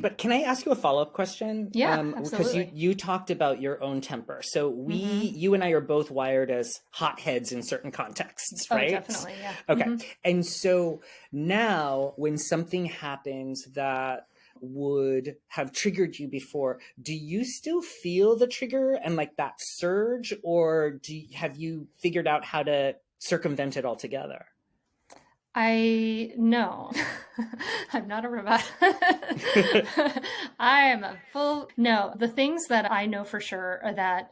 But can I ask you a follow-up question? Yeah, Because you absolutely. you talked about your own temper. So Hmm. you and I are both wired as hotheads in certain contexts, Oh, right? definitely. Yeah. Okay. Hmm. And so now when something happens that would have triggered you before, do you still feel the trigger and like that surge, or have you figured out how to circumvent it altogether? I know. I'm not a robot. I am a full. No, the things that I know for sure are that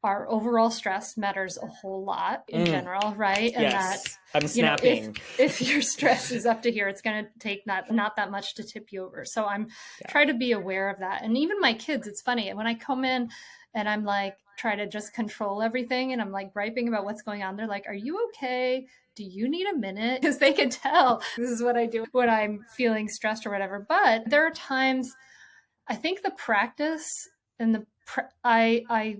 our overall stress matters a whole lot in Mm, general, right? And that, yes, I'm if snapping. your stress is up to here, it's going to take not that much to tip you over. So I'm Yeah. try to be aware of that. And even my kids, it's funny when I come in and I'm like try to just control everything and I'm like griping about what's going on. They're like, "Are you okay? Do you need a minute?" Because they can tell this is what I do when I'm feeling stressed or whatever. But there are times I think the practice and I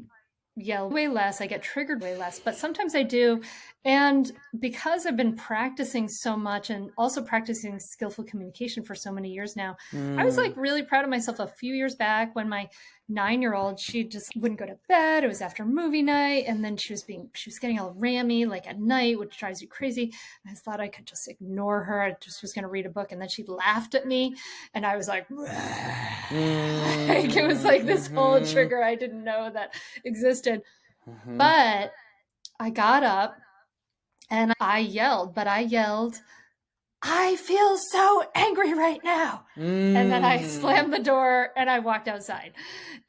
yell way less, I get triggered way less, but sometimes I do. And because I've been practicing so much and also practicing skillful communication for so many years now, I was Mm. like really proud of myself a few years back when my 9-year-old, she just wouldn't go to bed. It was after movie night. And then she was getting all rammy like at night, which drives you crazy. And I thought I could just ignore her. I just was going to read a book. And then she laughed at me. And I was like, like it was Mm, like this whole hmm trigger I didn't know that existed. hmm But I got up and I yelled, but I yelled, "I feel so angry right now." And then I mm, slammed the door and I walked outside.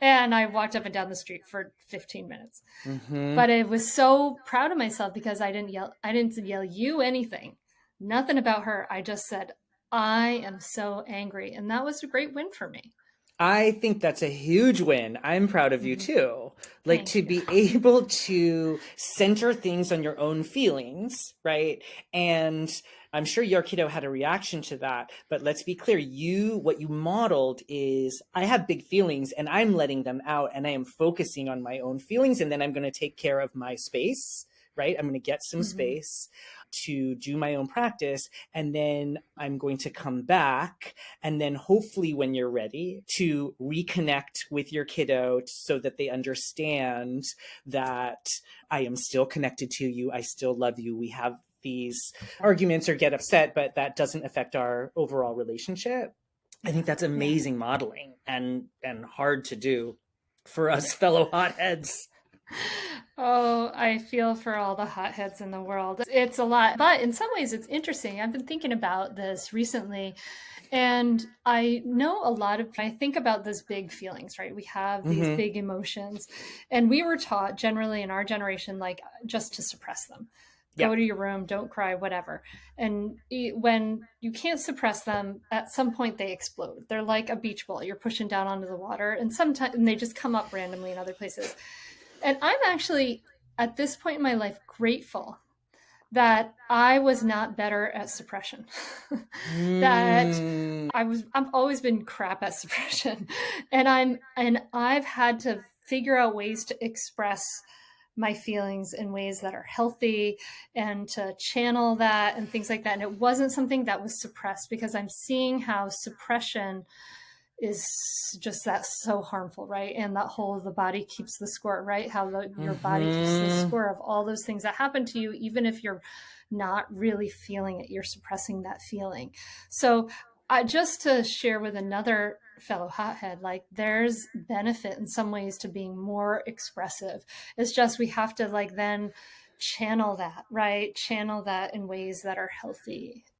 And I walked up and down the street for 15 minutes. hmm But I was so proud of myself because I didn't yell you anything. Nothing about her. I just said, "I am so angry." And that was a great win for me. I think that's a huge win. I'm proud of you Hmm. too. Like Thank to you. be able to center things on your own feelings, right? And I'm sure your kiddo had a reaction to that, but let's be clear, what you modeled is I have big feelings and I'm letting them out and I am focusing on my own feelings and then I'm going to take care of my space, right? I'm going to get some Hmm. space to do my own practice and then I'm going to come back and then hopefully when you're ready to reconnect with your kiddo so that they understand that I am still connected to you, I still love you, we have these arguments or get upset, but that doesn't affect our overall relationship. I Yeah. think that's Yeah. amazing modeling and hard to do for us fellow hotheads. Oh, I feel for all the hotheads in the world. It's a lot, but in some ways it's interesting. I've been thinking about this recently, and I know I think about those big feelings, right? We have these Mm-hmm. big emotions, and we were taught generally in our generation, like just to suppress them. Yeah. Go to your room, don't cry, whatever. And when you can't suppress them, at some point they explode. They're like a beach ball. You're pushing down onto the water, and sometimes they just come up randomly in other places. And I'm actually, at this point in my life, grateful that I was not better at suppression. That Mm. I've always been crap at suppression. And I've had to figure out ways to express my feelings in ways that are healthy and to channel that and things like that. And it wasn't something that was suppressed because I'm seeing how suppression is just that's so harmful, right? And that whole the body keeps the score, right? How your body keeps the Mm-hmm. score of all those things that happen to you, even if you're not really feeling it, you're suppressing that feeling. So, just to share with another fellow hothead, like there's benefit in some ways to being more expressive. It's just we have to like then channel that, right? Channel that in ways that are healthy